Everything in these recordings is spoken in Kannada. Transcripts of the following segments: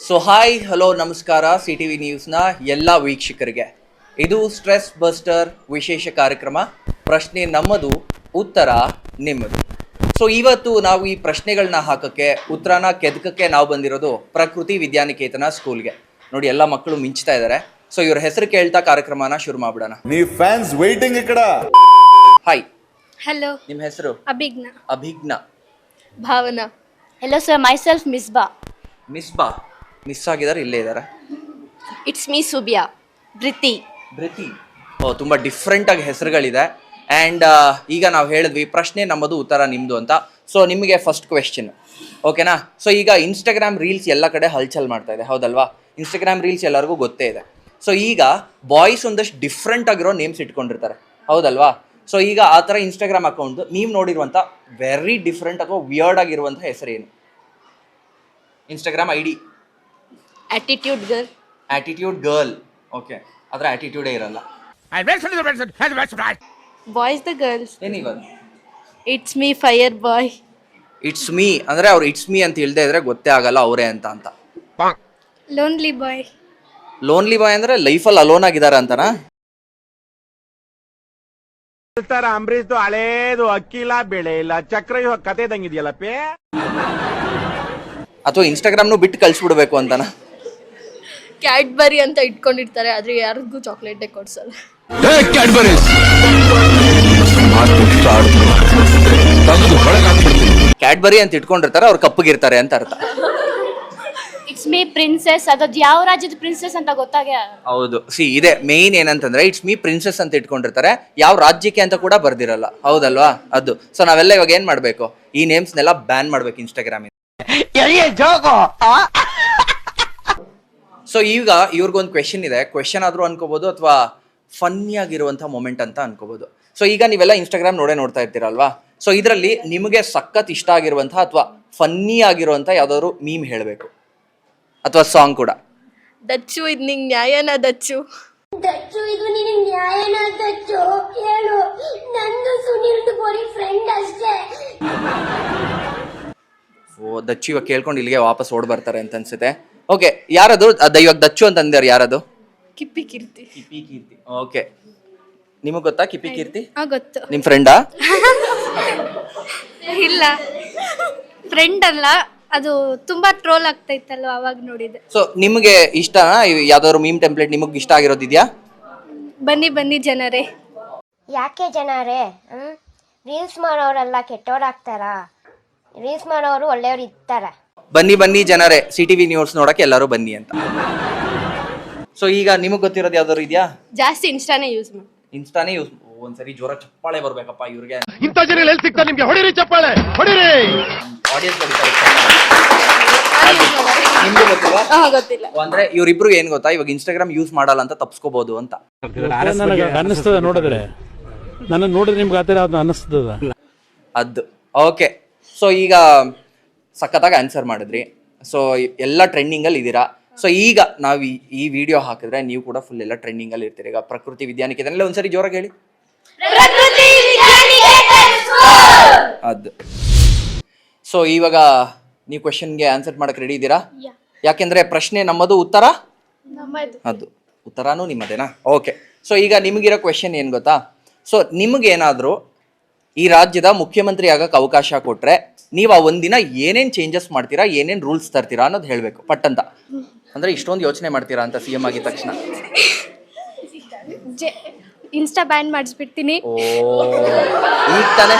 ಸೊ ಹಾಯ್ ಹಲೋ ನಮಸ್ಕಾರ CTV ನ್ಯೂಸ್ನ ಎಲ್ಲ ವೀಕ್ಷಕರಿಗೆ. ಇದು ಸ್ಟ್ರೆಸ್ ಬಸ್ಟರ್ ವಿಶೇಷ ಕಾರ್ಯಕ್ರಮ. ಪ್ರಶ್ನೆ ನಮ್ಮದು, ಉತ್ತರ ನಿಮ್ಮದು. ಸೊ ಇವತ್ತು ನಾವು ಈ ಪ್ರಶ್ನೆಗಳನ್ನ ಹಾಕಕ್ಕೆ, ಉತ್ತರನ ಕೆದಕಕ್ಕೆ ನಾವು ಬಂದಿರೋದು ಪ್ರಕೃತಿ ವಿದ್ಯಾನಿಕೇತನ ಸ್ಕೂಲ್ಗೆ. ನೋಡಿ, ಎಲ್ಲ ಮಕ್ಕಳು ಮಿಂಚ್ತಾ ಇದ್ದಾರೆ. ಸೊ ಇವ್ರ ಹೆಸರು ಕೇಳ್ತಾ ಕಾರ್ಯಕ್ರಮನ ಶುರು ಮಾಡ್ಬಿಡೋಣ. ನೀವು ಫ್ಯಾನ್ಸ್ ವೈಟಿಂಗ್ ಈ ಕಡೆ. Hi, hello. ನಿಮ್ಮ ಹೆಸರು? Abhijna. Bhavana. Hello sir, my self Misba. Miss ಆಗಿದ್ದಾರೆ, ಇಲ್ಲೇ ಇದ್ದಾರೆ. It's me ಸುಬಿಯಾ. ಬ್ರಿತಿ. ಓ, ತುಂಬ ಡಿಫ್ರೆಂಟಾಗಿ ಹೆಸರುಗಳಿದೆ. ಆ್ಯಂಡ್ ಈಗ ನಾವು ಹೇಳಿದ್ವಿ ಪ್ರಶ್ನೆ ನಮ್ಮದು ಉತ್ತರ ನಿಮ್ಮದು ಅಂತ. ಸೊ ನಿಮಗೆ ಫಸ್ಟ್ ಕ್ವೆಶ್ಚನ್, ಓಕೆನಾ? ಸೊ ಈಗ ಇನ್ಸ್ಟಾಗ್ರಾಮ್ ರೀಲ್ಸ್ ಎಲ್ಲ ಕಡೆ ಹಲ್ಚಲ್ ಮಾಡ್ತಾ ಇದೆ, ಹೌದಲ್ವಾ? ಇನ್ಸ್ಟಾಗ್ರಾಮ್ ರೀಲ್ಸ್ ಎಲ್ಲರಿಗೂ ಗೊತ್ತೇ ಇದೆ. ಸೊ ಈಗ ಬಾಯ್ಸ್ ಒಂದಷ್ಟು ಡಿಫ್ರೆಂಟ್ ಆಗಿರೋ ನೇಮ್ಸ್ ಇಟ್ಕೊಂಡಿರ್ತಾರೆ, ಹೌದಲ್ವಾ? ಸೊ ಈಗ ಆ ಥರ ಇನ್ಸ್ಟಾಗ್ರಾಮ್ ಅಕೌಂಟ್ ನೀವು ನೋಡಿರುವಂಥ ವೆರಿ ಡಿಫ್ರೆಂಟ್ ಅಥವಾ ವಿಯರ್ಡ್ ಆಗಿರುವಂಥ ಹೆಸರೇನು? Instagram ID attitude girl. Okay, ಅದರ ಆಟಿಟ್ಯೂಡೇ ಇರಲ್ಲ. Boys the girls. ಏನಿವಾಗ it's me fire boy. It's me ಅಂದರೆ ಅವ್ರು ಇಟ್ಸ್ ಮೀ ಅಂತ ಇಲ್ಲದೆ ಇದ್ರೆ ಗೊತ್ತೇ ಆಗಲ್ಲ ಅವರೇ ಅಂತ. ಲೋನ್ಲಿ ಬಾಯ್ ಅಂದರೆ ಲೈಫಲ್ಲಿ ಅಲೋನ್ ಆಗಿದ್ದಾರೆ ಅಂತನಾ? ಅಂಬರೀಶ್ದು ಹಳೇದು ಅಕ್ಕಿ ಇಲ್ಲ, ಬೆಳೆ ಇಲ್ಲ, ಚಕ್ರ ಕತೆ ಇದಂಗಿದೆಯಲ್ಲಪ್ಪೇ. ಅಥವಾ ಇನ್ಸ್ಟಾಗ್ರಾಮ್ನು ಬಿಟ್ಟು ಕಳಿಸ್ಬಿಡ್ಬೇಕು ಅಂತನಾ? ಕ್ಯಾಡ್ಬರಿ ಅಂತ ಇಟ್ಕೊಂಡಿರ್ತಾರೆ, ಆದ್ರೆ ಯಾರಿಗೂ ಚಾಕ್ಲೇಟೇ ಕೊಡ್ಸಲ್ಲ. ಕ್ಯಾಡ್ಬರಿ ಅಂತ ಇಟ್ಕೊಂಡಿರ್ತಾರೆ, ಅವ್ರು ಕಪ್ಪಗಿರ್ತಾರೆ ಅಂತ ಅರ್ಥ. It's me princess. ಅದು ಯಾವ ರಾಜ್ಯದ ಪ್ರಿನ್ಸೆಸ್ ಅಂತ ಗೊತ್ತಾಗ. ಹೌದು, ಇದೆ ಮೇನ್ ಏನಂತಂದ್ರೆ ಇಟ್ಸ್ ಮೀ ಪ್ರಿನ್ಸೆಸ್ ಅಂತ ಇಟ್ಕೊಂಡಿರ್ತಾರೆ, ಯಾವ ರಾಜ್ಯಕ್ಕೆ ಅಂತ ಕೂಡ ಬರ್ದಿರಲ್ಲ, ಹೌದಲ್ವಾ? ಅದು. ಸೊ ನಾವೆಲ್ಲ ಇವಾಗ ಏನ್ ಮಾಡ್ಬೇಕು, ಈ ನೇಮ್ಸ್ನೆಲ್ಲ ಬ್ಯಾನ್ ಮಾಡ್ಬೇಕು ಇನ್ಸ್ಟಾಗ್ರಾಮ್. ಸೊ ಈಗ ಇವ್ರಿಗೊಂದು ಕ್ವೆಶನ್ ಇದೆ. ಕ್ವೆಶನ್ ಆದ್ರೂ ಅನ್ಕೋಬಹುದು ಅಥವಾ ಫನ್ನಿ ಆಗಿರುವಂಥ ಮೊಮೆಂಟ್ ಅಂತ ಅನ್ಕೋಬಹುದು. ಸೊ ಈಗ ನೀವೆಲ್ಲ ಇನ್ಸ್ಟಾಗ್ರಾಮ್ ನೋಡ್ತಾ ಇರ್ತೀರಲ್ವಾ? ಸೊ ಇದರಲ್ಲಿ ನಿಮಗೆ ಸಖತ್ ಇಷ್ಟ ಆಗಿರುವಂಥ ಅಥವಾ ಫನ್ನಿ ಆಗಿರುವಂಥ ಯಾವ್ದಾದ್ರು ಮೀಮ್ ಹೇಳಬೇಕು, ಅಥವಾ ಸಾಂಗ್ ಕೂಡ. ದಚ್ಚು ಇದು ನಿಂಗೆ ನ್ಯಾಯನ? ದಚ್ಚು ಇದು ನಿನಗೆ ನ್ಯಾಯನ? ದಚ್ಚು ಹೇಳು, ನಂದು ಸುನಿಲ್ದು ಬರೀ ಫ್ರೆಂಡ್ ಅಷ್ಟೇ. ಓ, ದಚ್ಚು ಇವಾಗ ಕೇಳ್ಕೊಂಡು ಇಲ್ಲಿಗೆ ವಾಪಸ್ ಓಡ್ ಬರ್ತಾರೆ ಅಂತ ಅನ್ಸುತ್ತೆ. ಓಕೆ, ಯಾರದು ಇವಾಗ ದಚ್ಚು ಅಂತ ಅಂದ್ಯಾರು? ಯಾರದು? ಕಿಪ್ಪಿ ಕೀರ್ತಿ. ಓಕೆ, ನಿಮಗೆ ಗೊತ್ತಾ ಕಿಪ್ಪಿ ಕೀರ್ತಿ? ಗೊತ್ತು. ನಿಮ್ ಫ್ರೆಂಡಾ? ಇಲ್ಲ, ಫ್ರೆಂಡ್ ಅಲ್ಲ, ಅದು ತುಂಬಾ ಟ್ರೋಲ್ ಆಗ್ತಾ ಇತ್ತಲ್ವ, ಅವಾಗ ನೋಡಿದೆ. ಸೊ ನಿಮಗೆ ಇಷ್ಟನಾ ಯಾವ್ದಾದ್ರು ಮೀಮ್ ಟೆಂಪ್ಲೇಟ್ ನಿಮಗೆ ಇಷ್ಟ ಆಗಿರೋದಿದ್ಯಾ? ಬನ್ನಿ ಜನರೇ. ಯಾಕೆ ಜನರೇ? ರೀಲ್ಸ್ ಮಾಡೋರೆಲ್ಲ ಕೆಟ್ಟೋರಾಗ್ತಾರ? ರೀಲ್ಸ್ ಮಾಡೋರು ಒಳ್ಳೆಯವ್ರು ಇರ್ತಾರ? ಬನ್ನಿ ಜನರೇ, CTV ನ್ಯೂಸ್ ನೋಡಕ್ಕೆ ಎಲ್ಲರೂ ಬನ್ನಿ ಅಂತ. ಸೊ ಈಗ ನಿಮಗೆ ಗೊತ್ತಿರೋದು ಯಾವ್ದಾದ್ರು ಇದೆಯಾ? ಜಾಸ್ತಿ ಇನ್ಸ್ಟಾನೇ ಯೂಸ್ ಮಾಡಿ. ಇನ್ಸ್ಟಾನೇ ಯೂಸ್. ಒಂದ್ಸರಿ ಜೋರ ಚಪ್ಪಾಳೆ ಬರ್ಬೇಕಪ್ಪ ಇವ್ರಿಗೆ. ಇಂಥ ಜನ ಎಲ್ಲಿ ಸಿಗ್ತಾರೆ ನಿಮ್ಗೆ? ಹೊಡಿರಿ ಚಪ್ಪಾಳೆ, ಹೊಡಿರಿ. ಆಡಿಯನ್ಸ್ ನಿಮ್ಗೆ ಗೊತ್ತಿಲ್ವಾ? ಗೊತ್ತಿಲ್ಲ. ಅಂದ್ರೆ ಇವ್ರಿಬ್ರು ಏನ್ ಗೊತ್ತಾ, ಇವಾಗ ಇನ್ಸ್ಟಾಗ್ರಾಮ್ ಯೂಸ್ ಮಾಡಲ್ಲ ಅಂತ ತಪ್ಸ್ಕೋಬಹುದು ಅಂತ ಅನ್ನಿಸ್ತದ. ನೋಡಿದ್ರೆ ನನ್ನ ನೋಡಿದ್ರೆ ನಿಮ್ಗೆ ಆತರ ಅನ್ನಿಸ್ತದ ಅದು. ಓಕೆ, ಸೊ ಈಗ ಸಖತ್ತಾಗಿ ಆನ್ಸರ್ ಮಾಡಿದ್ರಿ. ಸೊ ಎಲ್ಲ ಟ್ರೆಂಡಿಂಗಲ್ಲಿ ಇದ್ದೀರಾ. ಸೊ ಈಗ ನಾವು ಈ ವಿಡಿಯೋ ಹಾಕಿದ್ರೆ ನೀವು ಕೂಡ ಫುಲ್ ಎಲ್ಲ ಟ್ರೆಂಡಿಂಗಲ್ಲಿ ಇರ್ತೀರಿ. ಈಗ ಪ್ರಕೃತಿ ವಿದ್ಯಾನಿಕೇತನ ಒಂದ್ಸರಿ ಜೋರಾಗಿ ಹೇಳಿ. ಅದು. ಸೊ ಇವಾಗ ನೀವು ಕ್ವೆಶನ್ಗೆ ಆನ್ಸರ್ ಮಾಡಕ್ಕೆ ರೆಡಿ ಇದ್ದೀರಾ? ಯಾಕೆಂದ್ರೆ ಪ್ರಶ್ನೆ ನಮ್ಮದು, ಉತ್ತರ ಅದು. ಉತ್ತರನೂ ನಿಮ್ಮದೇನಾ? ಓಕೆ. ಸೊ ಈಗ ನಿಮಗಿರೋ ಕ್ವೆಶನ್ ಏನು ಗೊತ್ತಾ? ಸೊ ನಿಮಗೇನಾದರೂ ಈ ರಾಜ್ಯದ ಮುಖ್ಯಮಂತ್ರಿ ಆಗಕ್ಕೆ ಅವಕಾಶ ಕೊಟ್ರೆ ನೀವು ಆ ಒಂದಿನ ಏನೇನು ಚೇಂಜಸ್ ಮಾಡ್ತೀರಾ, ಏನೇನು ರೂಲ್ಸ್ ತರ್ತೀರಾ ಅನ್ನೋದು ಹೇಳಬೇಕು ಪಟ್ಟಂತ. ಅಂದ್ರೆ ಇಷ್ಟೊಂದು ಯೋಚನೆ ಮಾಡ್ತೀರಾ ಅಂತ CM ಆಗಿದ ತಕ್ಷಣ? Insta ban ಮಾಡಿಸ್ಬಿಡ್ತೀನಿ. ಓ, ಈಗ ತಾನೇ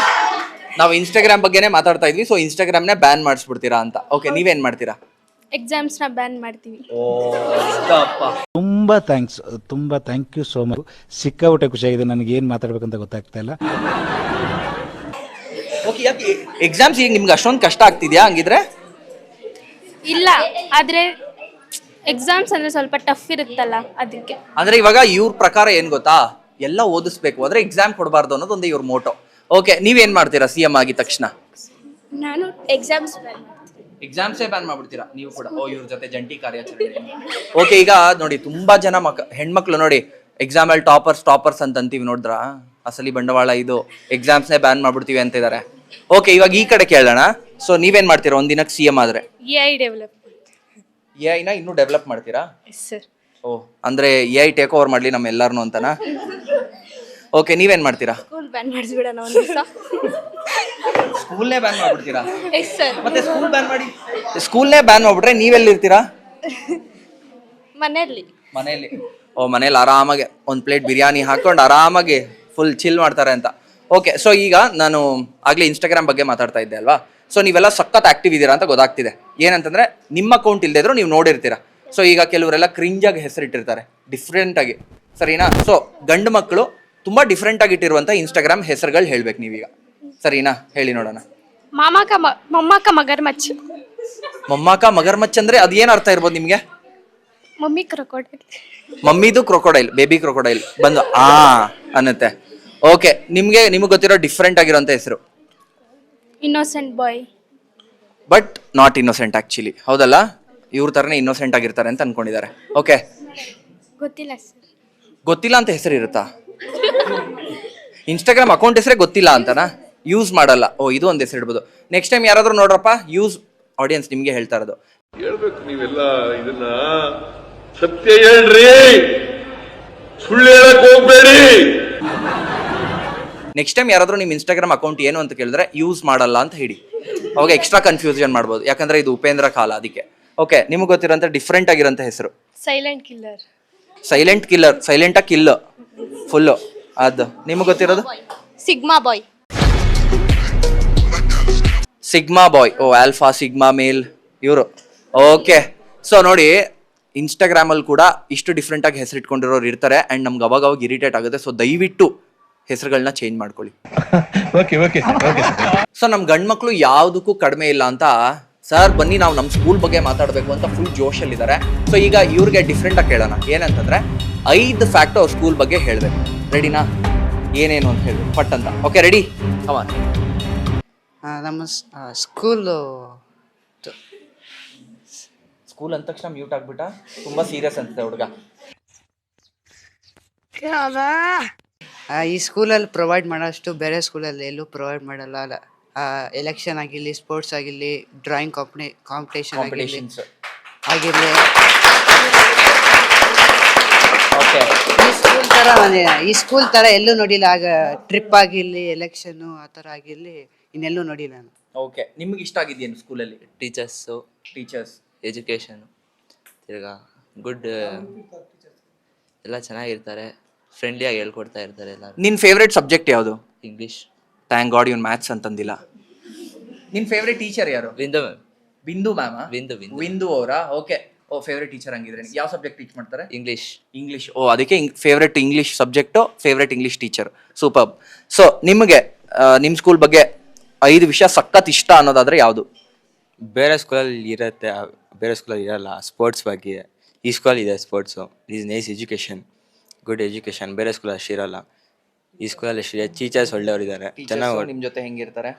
ನಾವು ಇನ್ಸ್ಟಾಗ್ರಾಮ್ ಬಗ್ಗೆನೇ ಮಾತಾಡ್ತಾ ಇದ್ವಿ. ಸೊ ಇನ್ಸ್ಟಾಗ್ರಾಮ್ನೇ ಬ್ಯಾನ್ ಮಾಡಿಸ್ಬಿಡ್ತೀರಾ ಅಂತ. ಓಕೆ, ನೀವೇನ್ ಮಾಡ್ತೀರಾ? ಎಕ್ಸಾಮ್ಸ್ನ ಬ್ಯಾನ್ ಮಾಡ್ತೀವಿ. ತುಂಬಾ ಥ್ಯಾಂಕ್ಸ್, ತುಂಬಾ ಥ್ಯಾಂಕ್ ಯು ಸೋ ಮಚ್. ಸಿಕ್ಕಾಬಿಟ್ಟೆ ಖುಷಿಯಾಗಿದೆ. ನನಗೆ ಏನು ಮಾತಾಡ್ಬೇಕಂತ ಗೊತ್ತಾಗ್ತಾ ಇಲ್ಲ. ಓಕೆ, ಯಾಕೆ ಎಕ್ಸಾಮ್ಸ್ ಈಗ ನಿಮ್ಗೆ ಅಷ್ಟೊಂದು ಕಷ್ಟ ಆಗ್ತಿದ್ಯಾ ಹಂಗಿದ್ರೆ? ಇಲ್ಲ, ಆದ್ರೆ ಎಕ್ಸಾಮ್ಸ್ ಅಂದ್ರೆ ಸ್ವಲ್ಪ ಟಫ್ ಇರುತ್ತಲ್ಲ, ಅದಕ್ಕೆ. ಅಂದ್ರೆ ಇವಾಗ ಇವ್ರ ಪ್ರಕಾರ ಏನ್ ಗೊತ್ತಾ, ಎಲ್ಲ ಓದಿಸ್ಬೇಕು ಆದ್ರೆ ಎಕ್ಸಾಮ್ ಕೊಡಬಾರ್ದು ಅನ್ನೋದು ಒಂದು ಇವ್ರ ಮೋಟೋ. ಓಕೆ, ನೀವೇನ್ ಮಾಡ್ತೀರಾ CM ಆಗಿದ ತಕ್ಷಣ? ನಾನು ಎಕ್ಸಾಮ್ಸೇ ಬ್ಯಾನ್ ಮಾಡ್ಬಿಡ್ತೀರಾ ನೀವು ಕೂಡ? ಓ, ಇವ್ರ ಜೊತೆ ಜಂಟಿ ಕಾರ್ಯಾಚರಣೆ. ಓಕೆ, ಈಗ ನೋಡಿ ತುಂಬಾ ಜನ ಹೆಣ್ಮಕ್ಳು ನೋಡಿ ಎಕ್ಸಾಮ್ ಅಲ್ಲಿ ಟಾಪರ್ಸ್ ಅಂತ ಅಂತೀವಿ, ನೋಡಿದ್ರ? ಅಸಲಿ ಬಂಡವಾಳ ಇದು. ಎಕ್ಸಾಮ್ಸ್ನೇ ಬ್ಯಾನ್ ಮಾಡ್ಬಿಡ್ತೀವಿ ಅಂತಿದ್ದಾರೆ. ಓಕೆ, ಇವಾಗ ಈ ಕಡೆ ಕೇಳೋಣ. ಸೊ ನೀವೇನ್ ಮಾಡ್ತೀರಾ ಒಂದಿನಕ್ಕೆ CM ಆದ್ರೆ? AI develop. ಎ ಐನ ಇನ್ನೂ ಡೆವಲಪ್ ಮಾಡ್ತೀರಾ? Yes sir. ಓ ಅಂದರೆ ಎ ಐ ಟೇಕ್ ಓವರ್ ಮಾಡಲಿ ನಮ್ಮ ಎಲ್ಲರನ್ನೂ ಅಂತನಾ? ಓಕೆ, ನೀವೇನು ಮಾಡ್ತೀರಾ? ಸ್ಕೂಲ್ ಬ್ಯಾನ್ ಮಾಡಿಸ್ಬಿಡೋಣ ಒಂದು ದಿವಸ. ಸ್ಕೂಲ್ನೇ ಬ್ಯಾನ್ ಮಾಡ್ಬಿಡ್ತೀರಾ? Yes sir. ಮತ್ತೆ ಸ್ಕೂಲ್ನೇ ಬ್ಯಾನ್ ಮಾಡ್ಬಿಟ್ರೆ ನೀವೆಲ್ಲಿರ್ತೀರಾ? ಮನೆಯಲ್ಲಿ. ಮನೆಯಲ್ಲಿ. ಓ, ಮನೇಲಿ ಆರಾಮಾಗಿ ಒಂದು ಪ್ಲೇಟ್ ಬಿರಿಯಾನಿ ಹಾಕೊಂಡು ಆರಾಮಾಗಿ ಫುಲ್ ಚಿಲ್ ಮಾಡ್ತಾರೆ ಅಂತ. ಓಕೆ, ಸೊ ಈಗ ನಾನು ಆಗಲೇ ಇನ್ಸ್ಟಾಗ್ರಾಮ್ ಬಗ್ಗೆ ಮಾತಾಡ್ತಾ ಇದ್ದೆ ಅಲ್ವಾ? ಸೊ ನೀವೆಲ್ಲ ಸಖತ್ ಆಕ್ಟಿವ್ ಇದ್ದೀರಾ ಅಂತ ಗೊತ್ತಾಗ್ತಿದೆ. ಏನಂತಂದ್ರೆ ನಿಮ್ಮ ಅಕೌಂಟ್ ಇಲ್ಲದೆ ಇದ್ರೂ ನೀವು ನೋಡಿರ್ತೀರಾ. ಸೊ ಈಗ ಕೆಲವರೆಲ್ಲ ಕ್ರಿಂಜಾಗಿ ಹೆಸರಿಟ್ಟಿರ್ತಾರೆ ಡಿಫ್ರೆಂಟಾಗಿ, ಸರಿನಾ? ಸೊ ಗಂಡು ಮಕ್ಕಳು ತುಂಬ ಡಿಫ್ರೆಂಟಾಗಿ ಇಟ್ಟಿರುವಂಥ ಇನ್ಸ್ಟಾಗ್ರಾಮ್ ಹೆಸರುಗಳು ಹೇಳ್ಬೇಕು ನೀವೀಗ, ಸರಿನಾ? ಹೇಳಿ ನೋಡೋಣ. ಮೊಮ್ಮಕ್ಕ ಮಗರ್ಮಚ್ಚ್. ಮೊಮ್ಮಕ್ಕ ಮಗರ್ಮಚ್ ಅಂದರೆ ಅದು ಏನು ಅರ್ಥ ಇರ್ಬೋದು ನಿಮಗೆ? Mummy crocodile. ಮಮ್ಮಿದು ಕ್ರೊಕೊಡೈಲ್, ಬೇಬಿ ಕ್ರೊಕೊಡೈಲ್ ಬಂದು ಅನ್ನತ್ತೆ. ಓಕೆ, ನಿಮಗೆ ಗೊತ್ತಿರೋ ಡಿಫ್ರೆಂಟ್ ಆಗಿರೋಂಥ ಹೆಸರು? Innocent boy. But not innocent actually, ಹೌದಲ್ಲ? ಇವ್ರ ಥರನೇ ಇನ್ನೋಸೆಂಟ್ ಆಗಿರ್ತಾರೆ ಅಂತ ಅನ್ಕೊಂಡಿದ್ದಾರೆ. ಓಕೆ, ಗೊತ್ತಿಲ್ಲ ಸರ್. ಗೊತ್ತಿಲ್ಲ ಅಂತ ಹೆಸರು ಇರುತ್ತಾ? ಇನ್ಸ್ಟಾಗ್ರಾಮ್ ಅಕೌಂಟ್ ಹೆಸರೇ ಗೊತ್ತಿಲ್ಲ ಅಂತನಾ? ಯೂಸ್ ಮಾಡಲ್ಲ. ಓ, ಇದು ಒಂದು ಹೆಸರು ಇಡ್ಬೋದು. ನೆಕ್ಸ್ಟ್ ಟೈಮ್ ಯಾರಾದರೂ ನೋಡ್ರಪ್ಪ, ಯೂಸ್ ಆಡಿಯನ್ಸ್ ನಿಮಗೆ ಹೇಳ್ತಾ ಇರೋದು. ಹೇಳ್ಬೇಕು ನೀವೆಲ್ಲ ಇದನ್ನ ಸತ್ಯ ಹೇಳ್ರಿ, ಸುಳ್ಳು ಹೇಳಕ್ ಹೋಗ್ಬೇಡಿ. ನೆಕ್ಸ್ಟ್ ಟೈಮ್ ಯಾರಾದರೂ ನಿಮ್ಮ ಇನ್ಸ್ಟಾಗ್ರಾಮ್ ಅಕೌಂಟ್ ಏನು ಅಂತ ಕೇಳಿದ್ರೆ ಯೂಸ್ ಮಾಡಲ್ಲ ಅಂತ ಹೇಳಿ. ಅವಾಗ ಎಕ್ಸ್ಟ್ರಾ ಕನ್ಫ್ಯೂಷನ್ ಮಾಡ್ಬೋದು, ಯಾಕಂದ್ರೆ ಇದು ಉಪೇಂದ್ರ ಕಾಲ, ಅದಕ್ಕೆ. ಓಕೆ, ನಿಮಗೆ ಗೊತ್ತಿರೋಂಥ ಡಿಫ್ರೆಂಟ್ ಆಗಿರೋಂಥ ಹೆಸರು? Silent killer. ಸೈಲೆಂಟ್ ಕಿಲ್ಲರ್, ಸೈಲೆಂಟಾಗಿ ಕಿಲ್ ಫುಲ್ಲು. ಅದು ನಿಮಗೆ ಗೊತ್ತಿರೋದು? Sigma boy. Sigma boy. Oh, alpha, sigma, male ಇವರು. ಓಕೆ, ಸೊ ನೋಡಿ, ಇನ್ಸ್ಟಾಗ್ರಾಮಲ್ಲಿ ಕೂಡ ಇಷ್ಟು ಡಿಫ್ರೆಂಟಾಗಿ ಹೆಸರು ಇಟ್ಕೊಂಡಿರೋರು ಇರ್ತಾರೆ. ಆ್ಯಂಡ್ ನಮ್ಗೆ ಅವಾಗ ಇರಿಟೇಟ್ ಆಗುತ್ತೆ. ಸೊ ದಯವಿಟ್ಟು ಹೆಸರುಗಳನ್ನ ಚೇಂಜ್ ಮಾಡ್ಕೊಳ್ಳಿ. ಸೊ ನಮ್ಮ ಗಂಡು ಮಕ್ಕಳು ಯಾವುದಕ್ಕೂ ಕಡಿಮೆ ಇಲ್ಲ ಅಂತ ಸರ್ ಬನ್ನಿ ನಾವು ನಮ್ಮ ಸ್ಕೂಲ್ ಬಗ್ಗೆ ಮಾತಾಡಬೇಕು ಅಂತ ಫುಲ್ ಜೋಶಲ್ಲಿದ್ದಾರೆ. ಸೊ ಈಗ ಇವ್ರಿಗೆ ಡಿಫ್ರೆಂಟಾಗಿ ಕೇಳೋಣ. ಏನಂತಂದರೆ 5 ಫ್ಯಾಕ್ಟ್ ಅವ್ರ ಸ್ಕೂಲ್ ಬಗ್ಗೆ ಹೇಳಬೇಕು. ರೆಡಿನಾ? ಏನೇನು ಅಂತ ಹೇಳಬೇಕು ಪಟ್ ಅಂತ. Okay, ready? ಕಮಾನ್. ನಮ್ಮ ಸ್ಕೂಲು ಅಂದ ತಕ್ಷಣ ಮ್ಯೂಟ್ ಆಗ್ಬಿಟ್ಟ. ತುಂಬ ಸೀರಿಯಸ್ ಅನ್ಸುತ್ತೆ ಹುಡುಗ. ಈ ಸ್ಕೂಲಲ್ಲಿ ಪ್ರೊವೈಡ್ ಮಾಡೋಷ್ಟು ಬೇರೆ ಸ್ಕೂಲಲ್ಲಿ ಎಲ್ಲೂ ಪ್ರೊವೈಡ್ ಮಾಡಲ್ಲ. ಎಲೆಕ್ಷನ್ ಆಗಿರಲಿ, ಸ್ಪೋರ್ಟ್ಸ್ ಆಗಿರಲಿ, ಡ್ರಾಯಿಂಗ್ ಕಾಂಪಿಟೇಷನ್ ಆಗಿರಲಿ, ಓಕೆ, ಈ ಸ್ಕೂಲ್ ಥರ ಎಲ್ಲೂ ನೋಡಿಲ್ಲ. ಆಗ ಟ್ರಿಪ್ ಆಗಿರಲಿ, ಎಲೆಕ್ಷನ್ನು ಆ ಥರ ಆಗಿರಲಿ ಇನ್ನೆಲ್ಲೂ ನೋಡಿಲ್ಲ ನಾನು. ಓಕೆ, ನಿಮ್ಗೆ ಇಷ್ಟ ಆಗಿದ್ದೇನು ಸ್ಕೂಲಲ್ಲಿ? ಟೀಚರ್ಸ್ ಎಜುಕೇಷನ್ ತಿರ್ಗಾ ಗುಡ್ ಎಲ್ಲ ಚೆನ್ನಾಗಿರ್ತಾರೆ, ಫ್ರೆಂಡ್ಲಿಯಾಗಿ ಹೇಳ್ಕೊಡ್ತಾ ಇರ್ತಾರೆ ಎಲ್ಲರೂ. ನಿನ್ನ ಫೇವ್ರೇಟ್ ಸಬ್ಜೆಕ್ಟ್ ಯಾವುದು? ಇಂಗ್ಲೀಷ್. ಥ್ಯಾಂಕ್ ಗಾಡ್ ಇವ್ನು ಮ್ಯಾಥ್ಸ್ ಅಂತಂದಿಲ್ಲ. ನಿನ್ನ ಫೇವ್ರೇಟ್ ಟೀಚರ್ ಯಾರು? ವಿಂದು ಮ್ಯಾಮ್. ಬಿಂದು ಮ್ಯಾಮ್? ವಿಂದು ಅವರಾ? ಓಕೆ. ಓ, ಫೇವ್ರೇಟ್ ಟೀಚರ್ ಹಂಗಿದ್ರೆ ಯಾವ ಸಬ್ಜೆಕ್ಟ್ ಟೀಚ್ ಮಾಡ್ತಾರೆ? ಇಂಗ್ಲೀಷ್. ಓ, ಅದಕ್ಕೆ favourite English subject, favourite English teacher. Super. So ನಿಮಗೆ ನಿಮ್ಮ ಸ್ಕೂಲ್ ಬಗ್ಗೆ 5 ವಿಷಯ ಸಖತ್ ಇಷ್ಟ ಅನ್ನೋದಾದ್ರೆ ಯಾವುದು? ಬೇರೆ ಸ್ಕೂಲಲ್ಲಿ ಇರುತ್ತೆ, ಬೇರೆ ಸ್ಕೂಲಲ್ಲಿ ಇರಲ್ಲ. ಸ್ಪೋರ್ಟ್ಸ್ ಬಗ್ಗೆ ಈ ಸ್ಕೂಲಲ್ಲಿ ಇದೆ. Sports is nice education, good education. ಬೇರೆ ಸ್ಕೂಲಲ್ಲಿ ಅಷ್ಟಿರಲ್ಲ, ಈ ಸ್ಕೂಲಲ್ಲಿ ಅಷ್ಟಿದೆ. ಟೀಚರ್ಸ್ ಒಳ್ಳೆಯವರಿದ್ದಾರೆ, ಚೆನ್ನಾಗಿ ನಿಮ್ಮ ಜೊತೆ ಹೆಂಗಿರ್ತಾರೆ?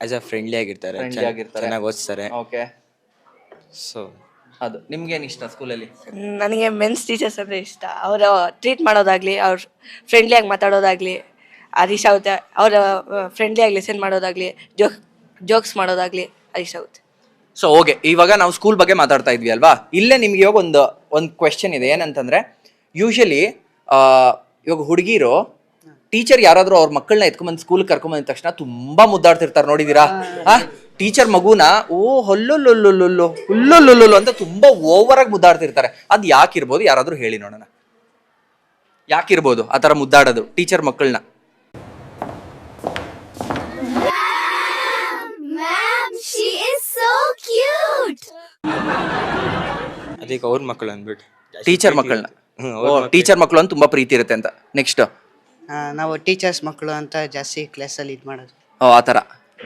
ಆಸ್ ಅ ಫ್ರೆಂಡ್ಲಿ ಆಗಿರ್ತಾರೆ, ಚೆನ್ನಾಗಿ ಓದಿಸ್ತಾರೆ. ಓಕೆ, ಸೊ ಅದು ನಿಮ್ಗೇನು ಇಷ್ಟ ಸ್ಕೂಲಲ್ಲಿ? ನನಗೆ ಮೆನ್ಸ್ ಟೀಚರ್ಸ್ ಅಂದರೆ ಇಷ್ಟ. ಅವರು ಟ್ರೀಟ್ ಮಾಡೋದಾಗಲಿ, ಅವ್ರು ಫ್ರೆಂಡ್ಲಿಯಾಗಿ ಮಾತಾಡೋದಾಗಲಿ, ಅದು ಇಷ್ಟ ಆಗುತ್ತೆ. ಅವರ ಫ್ರೆಂಡ್ಲಿಯಾಗಿ ಲೆಸನ್ ಮಾಡೋದಾಗಲಿ, ಜೋಕ್ಸ್ ಮಾಡೋದಾಗಲಿ ಅದು ಇಷ್ಟ ಆಗುತ್ತೆ. ಸೊ ಓಕೆ, ಇವಾಗ ನಾವು ಸ್ಕೂಲ್ ಬಗ್ಗೆ ಮಾತಾಡ್ತಾ ಇದ್ವಿ ಅಲ್ವಾ? ಇಲ್ಲೇ ನಿಮ್ಗೆ ಇವಾಗ ಒಂದು ಕ್ವೆಶ್ಚನ್ ಇದೆ. ಏನಂತಂದ್ರೆ ಯೂಶಲಿ ಇವಾಗ ಹುಡುಗಿರು ಟೀಚರ್ ಯಾರಾದರೂ ಅವ್ರ ಮಕ್ಕಳನ್ನ ಎತ್ಕೊಂಬಂದು ಸ್ಕೂಲ್ ಕರ್ಕೊಂಬಂದ ತಕ್ಷಣ ತುಂಬಾ ಮುದ್ದಾಡ್ತಿರ್ತಾರೆ, ನೋಡಿದೀರಾ? ಟೀಚರ್ ಮಗುನ ಹುಲ್ಲುಲ್ಲುಲ್ಲುಲ್ಲುಲ್ಲು ಅಂತ ತುಂಬಾ ಓವರ್ ಆಗಿ ಮುದ್ದಾಡ್ತಿರ್ತಾರೆ. ಅದು ಯಾಕಿರ್ಬೋದು? ಯಾರಾದ್ರೂ ಹೇಳಿ ನೋಡೋಣ, ಯಾಕಿರ್ಬೋದು ಆ ಥರ ಮುದ್ದಾಡೋದು ಟೀಚರ್ ಮಕ್ಕಳನ್ನ? ಅದಕ್ಕೆ ಅವ್ರ ಮಕ್ಕಳು ಅಂದ್ಬಿಟ್ಟು ಟೀಚರ್ ಮಕ್ಕಳನ್ನ, ಟೀಚರ್ ಮಕ್ಕಳು ಅಂತ ತುಂಬಾ ಪ್ರೀತಿ ಇರುತ್ತೆ ಅಂತ. ನೆಕ್ಸ್ಟ್ ನಾವು ಟೀಚರ್ಸ್ ಮಕ್ಕಳು ಅಂತ ಜಾಸ್ತಿ ಕ್ಲಾಸಲ್ಲಿ ಇದು ಮಾಡೋದು. ಆ ಥರ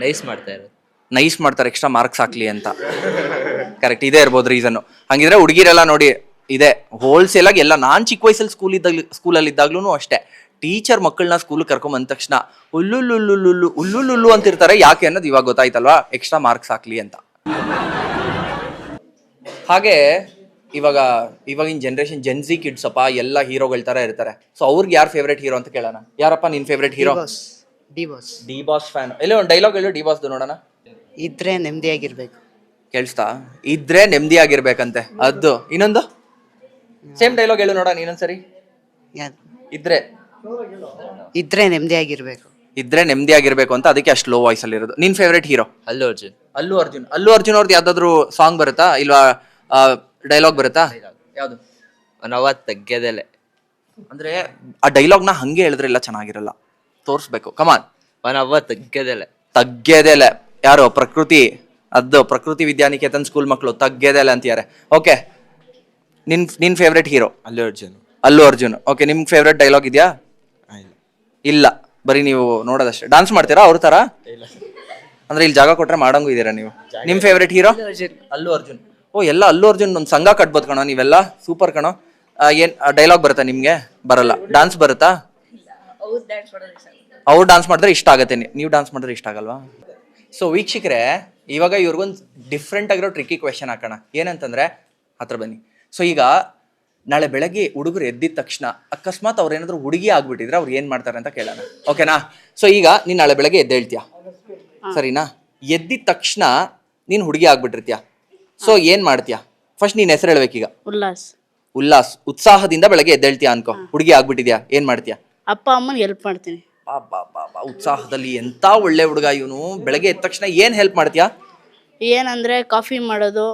ನೈಸ್ ಮಾಡ್ತಾ ಇರೋದು. ನೈಸ್ ಮಾಡ್ತಾರೆ, ಎಕ್ಸ್ಟ್ರಾ ಮಾರ್ಕ್ಸ್ ಹಾಕ್ಲಿ ಅಂತ. ಕರೆಕ್ಟ್, ಇದೇ ಇರ್ಬೋದು ರೀಸನ್ನು. ಹಂಗಿದ್ರೆ ಹುಡುಗಿರೆಲ್ಲ ನೋಡಿ ಇದೆ ಹೋಲ್ಸೇಲ್ ಆಗಿ ಎಲ್ಲ. ನಾನು ಚಿಕ್ಕ ವಯಸ್ಸಲ್ಲಿ ಸ್ಕೂಲಲ್ಲಿ ಇದ್ದಾಗ್ಲೂ ಅಷ್ಟೇ, ಟೀಚರ್ ಮಕ್ಕಳನ್ನ ಸ್ಕೂಲ್ ಕರ್ಕೊಂಬಂದ ತಕ್ಷಣ ಉಲ್ಲುಲ್ಲುಲ್ಲು ಅಂತಿರ್ತಾರೆ. ಯಾಕೆ ಅನ್ನೋದು ಇವಾಗ ಗೊತ್ತಾಯ್ತಲ್ವಾ? ಎಕ್ಸ್ಟ್ರಾ ಮಾರ್ಕ್ಸ್ ಹಾಕ್ಲಿ ಅಂತ. ಹಾಗೆ ಇವಾಗಿನ ಜನ್ರೇಷನ್ ಜೆನ್ಸಿ ಕಿಡ್ಸ್ ಅಪ್ಪ ಎಲ್ಲ ಹೀರೋಗಳ ತರ ಇರ್ತಾರೆ. ಸೊ ಅವ್ರಿಗೆ ಯಾರು ಫೇವ್ರೇಟ್ ಹೀರೋ ಅಂತ ಕೇಳೋಣ. ಯಾರಪ್ಪ ನಿನ್ favourite hero? D boss fan. ಎಲ್ಲೋ ಒಂದು ಡೈಲಾಗ್ ಹೇಳು ಡಿ ಬಾಸ್ದು ನೋಡೋಣ. ಇದ್ರೆ ನೆಮ್ಮದಿಯಾಗಿರ್ಬೇಕು. ಕೇಳಿಸ್ತಾ? ಇದ್ರೆ ನೆಮ್ಮದಿ ಆಗಿರ್ಬೇಕಂತೆ ಅದು. ಇನ್ನೊಂದು ಸೇಮ್ ಡೈಲಾಗ್ ಹೇಳು ನೋಡೋಣ ಇನ್ನೊಂದ್ಸರಿ. ಇದ್ರೆ ಇದ್ರೆ ನೆಮ್ಮದಿ ಆಗಿರ್ಬೇಕು. ಇದ್ರೆ ನೆಮ್ಮದಿ ಆಗಿರ್ಬೇಕು ಅಂತ, ಅದಕ್ಕೆ ಅಷ್ಟು ಲೋ ವಾಯ್ಸ್ ಅಲ್ಲಿ ಇರೋದು. ನಿನ್ ಫೇವ್ರೇಟ್ ಹೀರೋ? ಅಲ್ಲು ಅರ್ಜುನ್. ಅಲ್ಲು ಅರ್ಜುನ್ ಅವ್ರದ್ದು ಯಾವ್ದಾದ್ರು ಸಾಂಗ್ ಬರುತ್ತಾ ಇಲ್ವಾ ಡೈಲಾಗ್ ಬರುತ್ತಾ? ಯಾವ್ದು? ಅವತ್ತು ತಗ್ಗೆದೆಲೆ. ಅಂದ್ರೆ ಆ ಡೈಲಾಗ್ ನ ಹಂಗೆ ಹೇಳಿದ್ರೆ ಎಲ್ಲ ಚೆನ್ನಾಗಿರಲ್ಲ, ತೋರ್ಸ್ಬೇಕು. ಕಮಾನ್. ಅವತ್ತು ತಗ್ಗೆದೆಲೆ. ತಗ್ಗೆದೆಲೆ ಯಾರು? ಪ್ರಕೃತಿ. ಅದು ಪ್ರಕೃತಿ ವಿದ್ಯಾನಿಕೇತನ್ ಸ್ಕೂಲ್ ಮಕ್ಕಳು ತಗ್ಗೆದೆಲೆ ಅಂತಿದ್ದಾರೆ. ಓಕೆ, ನಿನ್ favourite hero? Allu Arjun. Allu Arjun. Okay, ನಿಮ್ ಫೇವ್ರೇಟ್ ಡೈಲಾಗ್ ಇದೆಯಾ? ಇಲ್ಲ, ಬರೀ ನೀವು ನೋಡೋದಷ್ಟೇ. ಡಾನ್ಸ್ ಮಾಡ್ತೀರಾ ಅವ್ರ ತರ? ಅಂದ್ರೆ ಇಲ್ಲಿ ಜಾಗ ಕೊಟ್ರೆ ಮಾಡಂಗೂ ಇದೀರಾ ನೀವು. ನಿಮ್ ಫೇವ್ರೇಟ್ ಹೀರೋ? ಅಲ್ಲು ಅರ್ಜುನ್. ಓ, ಎಲ್ಲ ಅಲ್ಲು ಅರ್ಜುನ್ ಒಂದು ಸಂಘ ಕಟ್ಬೋದು ಕಣೋ ನೀವೆಲ್ಲ. ಸೂಪರ್ ಕಣೋ. ಏನ್ ಡೈಲಾಗ್ ಬರುತ್ತಾ ನಿಮ್ಗೆ? ಬರಲ್ಲ. ಡಾನ್ಸ್ ಬರುತ್ತಾ? ಅವ್ರು ಡಾನ್ಸ್ ಮಾಡಿದ್ರೆ ಇಷ್ಟ ಆಗತ್ತೆ, ನೀವು ಡಾನ್ಸ್ ಮಾಡಿದ್ರೆ ಇಷ್ಟ ಆಗಲ್ವಾ? ಸೊ ವೀಕ್ಷಕರೇ, ಇವಾಗ ಇವ್ರಿಗೊಂದು ಡಿಫ್ರೆಂಟ್ ಆಗಿರೋ ಟ್ರಿಕ್ಕಿ ಕ್ವೆಶನ್ ಹಾಕೋಣ. ಏನಂತಂದ್ರೆ, ಹತ್ರ ಬನ್ನಿ. ಸೊ ಈಗ ನಾಳೆ ಬೆಳಗ್ಗೆ ಹುಡುಗರು ಎದ್ದಿದ ತಕ್ಷಣ ಅಕಸ್ಮಾತ್ ಅವ್ರು ಏನಾದ್ರು ಹುಡುಗಿ ಆಗ್ಬಿಟ್ಟಿದ್ರೆ ಅವ್ರು ಏನ್ ಮಾಡ್ತಾರೆ ಅಂತ ಕೇಳೋಣ. ಓಕೆನಾ? ಸೊ ಈಗ ನೀನ್ ನಾಳೆ ಬೆಳಗ್ಗೆ ಎದ್ದೇಳ್ತೀಯ, ಸರಿನಾ? ಎದ್ದಿದ ತಕ್ಷಣ ನೀನ್ ಹುಡುಗಿ ಆಗ್ಬಿಟ್ಟಿರ್ತೀಯ. ಸೊ ಏನ್ ಮಾಡ್ತೀಯ? ಫಸ್ಟ್ ನೀನ್ ಹೆಸರು ಹೇಳ್ಬೇಕೀಗ. ಉಲ್ಲಾಸ್. ಉತ್ಸಾಹದಿಂದ ಬೆಳಗ್ಗೆ ಎದ್ದೇಳ್ತೀಯ ಅನ್ಕೋ, ಹುಡುಗಿ ಆಗ್ಬಿಟ್ಟಿದ್ಯಾ, ಏನ್ ಮಾಡ್ತೀಯ? ಅಪ್ಪ ಅಮ್ಮನಿಗೆ ಹೆಲ್ಪ್ ಮಾಡ್ತೀನಿ. ಉತ್ಸಾಹದಲ್ಲಿ ಎಂತ ಒಳ್ಳೆ ಹುಡುಗ ಇವನು. ಬೆಳಗ್ಗೆ ಎದ್ದ ತಕ್ಷಣ ಏನ್ ಹೆಲ್ಪ್ ಮಾಡ್ತೀಯಾ? ಏನಂದ್ರೆ ಕಾಫಿ ಮಾಡೋದು,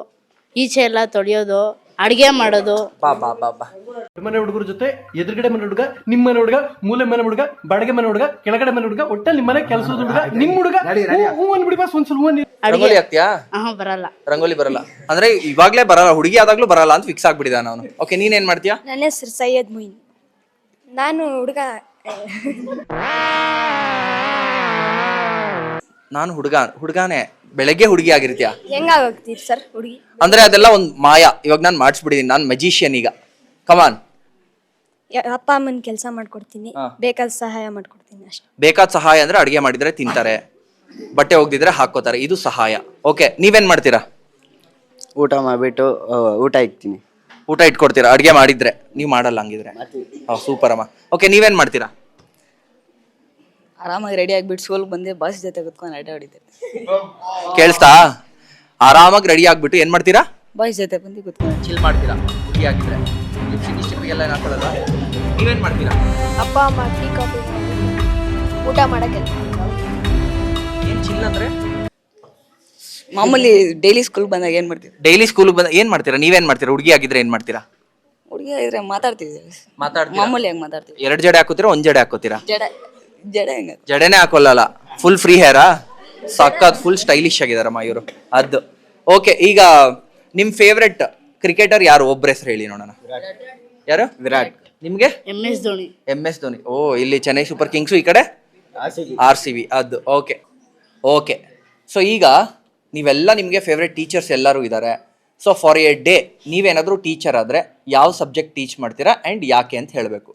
ಈಚೆ ಎಲ್ಲ ತೊಳೆಯೋದು, ಅಡಿಗೆ ಮಾಡೋದು. ಮನೆ ಹುಡುಗರ ಜೊತೆ ಎದುರುಗಡೆ ಮನೆ ಹುಡುಗ, ನಿಮ್ಮ ಮನೆ ಹುಡುಗ, ಮೂಲೆ ಮನೆ ಹುಡುಗ, ಬಾಡಿಗೆ ಮನೆ ಹುಡುಗ, ಕೆಳಗಡೆ ಮನೆ ಹುಡುಗ, ಒಟ್ಟಲ್ಲಿ ನಿಮ್ಮ ಮನೆ ಕೆಲಸದ ಹುಡುಗ, ನಿಮ್ ಹುಡುಗ. ಹೂ ಅನ್ಬಿಡಿ ಬಾಸ್, ಒಂದ್ಸಲ ಹೂ. ರಂಗೋಲಿ ಹಾಕ್ತೀಯಾ? ಬರಲ್ಲ. ರಂಗೋಲಿ ಬರಲ್ಲ ಅಂದ್ರೆ ಇವಾಗ್ಲೇ ಬರಲ್ಲ, ಹುಡುಗಿ ಆದಾಗ್ಲೂ ಬರಲ್ಲ ಅಂತ ಫಿಕ್ಸ್ ಆಗ್ಬಿಟ್ಟಿದ್ದಾನ ಅವನು. ಓಕೆ, ನೀನೇನ್ ಮಾಡ್ತೀಯಾ? ನನ್ನ ಹೆಸರು ಸೈಯದ್ ಮುಯಿನ್. ನಾನು ನಾನು ಹುಡುಗಾನೆ. ಬೆಳಗ್ಗೆ ಹುಡುಗಿ ಆಗಿರ್ತೀಯ? ಹೆಂಗಾಗ್ತೀರಿ ಸರ್ ಹುಡುಗಿ? ಅಂದ್ರೆ ಅದೆಲ್ಲ ಒಂದ್ ಮಾಯಾ. ಇವಾಗ ನಾನು ಮಾಡಿಸ್ಬಿಟ್ಟಿದೀನಿ, ನಾನು ಮೆಜಿಷಿಯನ್ ಈಗ. ಕಮಾನ್. ಅಪ್ಪ ಅಮ್ಮನ ಕೆಲಸ ಮಾಡ್ಕೊಡ್ತೀನಿ, ಬೇಕಾದ ಸಹಾಯ ಮಾಡ್ಕೊಡ್ತೀನಿ ಅಷ್ಟೇ. ಬೇಕಾದ ಸಹಾಯ ಅಂದ್ರೆ ಅಡಿಗೆ ಮಾಡಿದ್ರೆ ತಿಂತಾರೆ, ಬಟ್ಟೆ ಒಗ್ದಿದ್ರೆ ಹಾಕೋತಾರೆ, ಇದು ಸಹಾಯ. ಓಕೆ, ನೀವೇನ್ ಮಾಡ್ತೀರಾ? ಊಟ ಮಾಡ್ಬಿಟ್ಟು ಊಟ ಇಕ್ತೀನಿ. ಊಟ ಇಟ್ಕೊಡ್ತೀರಾ ಅಡಿಗೆ ಮಾಡಿದ್ರೆ? ನೀವು ಮಾಡಲ್ಲ ಹಂಗಿದ್ರೆ? ಸೂಪರ್ ಅಮ್ಮ. ಓಕೆ, ನೀವೇನ್ ಮಾಡ್ತೀರಾ? ಆರಾಮಾಗಿ ರೆಡಿ ಆಗಿಬಿಟ್ಟು ಸ್ಕೂಲ್ ಬಂದೆ, ಬಾಸ್ ಜೊತೆ ಕುತ್ಕೊಂಡು ಆಟ ಆಡಿದ್ದೆ. ಕೇಳಿಸ್ತಾ? ಆರಾಮಾಗಿ ರೆಡಿ ಆಗ್ಬಿಟ್ಟು ಏನ್ ಮಾಡ್ತೀರಾ? ಬಾಯ್ಸ್ ಜೊತೆ ಬಂದು ಕುತ್ಕೊಂಡು ಚಿಲ್ ಮಾಡ್ತೀರಾ ಹುಡುಗಿ ಆಗಿದ್ರೆ? ಎಲ್ಲ ಏನ್ ಹಾಕೊಳ್ಳಲ್ಲ? ನೀವೇನ್ ಮಾಡ್ತೀರಾ? ಅಪ್ಪ ಅಮ್ಮ ಟೀ ಕಾಫಿ ಊಟ ಮಾಡಕ್ಕೆ ಏನ್ ಚಿಲ್ ಅಂದ್ರೆ? ಮಾಮೂಲಿ ಡೈಲಿ ಸ್ಕೂಲ್ ಬಂದಾಗ ಏನ್ ಮಾಡ್ತೀವಿ? ಡೈಲಿ ಸ್ಕೂಲ್ ಬಂದ ಏನ್ ಮಾಡ್ತೀರಾ? ನೀವೇನ್ ಮಾಡ್ತೀರಾ? ಹುಡುಗಿ ಆಗಿದ್ರೆ ಏನ್ ಮಾಡ್ತೀರಾ? ಹುಡುಗಿ ಆಗಿದ್ರೆ ಮಾತಾಡ್ತೀವಿ. ಮಾಮೂಲಿಯಾಗಿ ಮಾತಾಡ್ತೀವಿ. 2 ಜಡೆ ಹಾಕೋತೀರಾ, 1 ಜಡೆ ಹಾಕೋತೀರಾ? ಜಡೆ ಹೆಂಗ? ಜಡೆನೇ ಹಾಕೊಳ್ಳಲ್ಲ, ಫುಲ್ ಫ್ರೀ ಹೇರಾ? ಸಕ್ಕತ್ ಫುಲ್ ಸ್ಟೈಲಿಶ್ ಆಗಿದಾರಮ್ಮ ಇವರು. ಅದು ಓಕೆ. ಈಗ ನಿಮ್ ಫೇವ್ರೆಟ್ ಕ್ರಿಕೆಟರ್ ಯಾರು? ಒಬ್ಬರ ಹೆಸರು ಹೇಳಿ ನೋಡೋಣ. ಯಾರು? ವಿರಾಟ್. ನಿಮ್ಗೆ? MS ಧೋನಿ. MS ಧೋನಿ. ಓ, ಇಲ್ಲಿ ಚೆನ್ನೈ ಸೂಪರ್ ಕಿಂಗ್ಸ್, ಈ ಕಡೆ RCB. ಅದು ಓಕೆ. ಓಕೆ, ಸೊ ಈಗ ನೀವೆಲ್ಲ ನಿಮಗೆ ಫೇವ್ರೆಟ್ ಟೀಚರ್ಸ್ ಎಲ್ಲರೂ ಇದ್ದಾರೆ. ಸೊ ಫಾರ್ ಎ ಡೇ ನೀವೇನಾದರೂ ಟೀಚರ್ ಆದರೆ ಯಾವ ಸಬ್ಜೆಕ್ಟ್ ಟೀಚ್ ಮಾಡ್ತೀರಾ ಆ್ಯಂಡ್ ಯಾಕೆ ಅಂತ ಹೇಳಬೇಕು.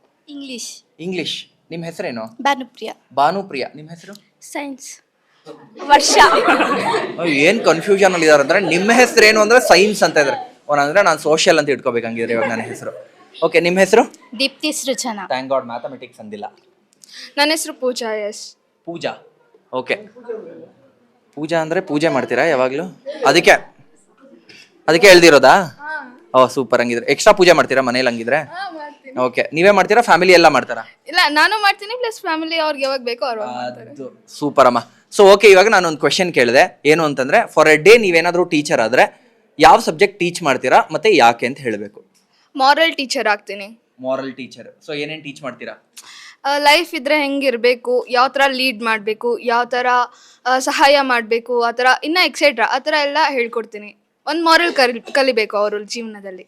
ಇಂಗ್ಲಿಷ್. ನಿಮ್ಮ ಹೆಸರೇನು? ಭಾನುಪ್ರಿಯಾ. ನಿಮ್ಮ ಹೆಸರು? ಸೈನ್ಸ್. ವರ್ಷ. ಏನು ಕನ್ಫ್ಯೂಷನ್ ಅಲ್ಲಿ ಇದಾರೆ ಅಂದ್ರೆ, ನಿಮ್ಮ ಹೆಸರೇನು ಅಂದ್ರೆ ಸೈನ್ಸ್ ಅಂತ ಇದ್ದಾರೆ. ಅವನಂದ್ರೆ ನಾನು ಸೋಷಿಯಲ್ ಅಂತ ಇಟ್ಕೋಬೇಕಂಗಿದ್ರೆ ಇವಾಗ ನನ್ನ ಹೆಸರು. ಓಕೆ, ನಿಮ್ಮ ಹೆಸರು? ದೀಪ್ತಿ ಸೃಜನಾ. ಥ್ಯಾಂಕ್ ಗಾಡ್ ಮ್ಯಾಥಮೆಟಿಕ್ಸ್ ಅಂದಿಲ್ಲ. ನನ್ನ ಹೆಸರು ಪೂಜಾ. ಪೂಜಾ. ಓಕೆ, ಪೂಜಾ ಅಂದ್ರೆ ಪೂಜೆ ಮಾಡ್ತೀರಾ ಯಾವಾಗ್ಲೂ? ಅದಕ್ಕೆ ಹೇಳ್ದಿರೋದಾ? ಓ ಸೂಪರ್. ಹಂಗಿದ್ರೆ ಎಕ್ಸ್ಟ್ರಾ ಪೂಜೆ ಮಾಡ್ತೀರಾ ಮನೇಲಿ ಹಂಗಿದ್ರೆ? ಓಕೆ, ನೀವೇ ಮಾಡ್ತೀರಾ ಫ್ಯಾಮಿಲಿ ಎಲ್ಲ ಮಾಡ್ತಾರಾ? ಇಲ್ಲ, ನಾನು ಮಾಡ್ತೀನಿ ಪ್ಲಸ್ ಫ್ಯಾಮಿಲಿ ಅವ್ರಿಗೆ ಯಾವಾಗ ಬೇಕೋ ಅವ್ರು ಮಾಡ್ತಾರೆ. ಸೂಪರ್ ಅಮ್ಮ. ಸೊ ಓಕೆ, ಇವಾಗ ನಾನು ಒಂದು ಕ್ವೆಶನ್ ಕೇಳಿದೆ. ಏನು ಅಂತಂದ್ರೆ, ಫಾರ್ ಎ ಡೇ ನೀವೇನಾದ್ರೂ ಟೀಚರ್ ಆದ್ರೆ ಯಾವ ಸಬ್ಜೆಕ್ಟ್ ಟೀಚ್ ಮಾಡ್ತೀರಾ ಮತ್ತೆ ಯಾಕೆ ಅಂತ ಹೇಳಬೇಕು. ಮಾರಲ್ ಟೀಚರ್ ಆಗ್ತೀನಿ. Moral teacher. ಸೊ ಏನೇನು ಟೀಚ್ ಮಾಡ್ತೀರಾ? ಲೈಫ್ ಇದ್ರೆ ಹೆಂಗಿರ್ಬೇಕು, ಯಾವ ಥರ ಲೀಡ್ ಮಾಡಬೇಕು, ಯಾವ ಥರ ಸಹಾಯ ಮಾಡಬೇಕು, ಆ ಥರ ಇನ್ನೂ ಎಕ್ಸೆಟ್ರಾ ಆ ಥರ ಎಲ್ಲ ಹೇಳ್ಕೊಡ್ತೀನಿ. ಒಂದು ಮಾರಲ್ ಕಲಿಬೇಕು ಅವರು ಜೀವನದಲ್ಲಿ.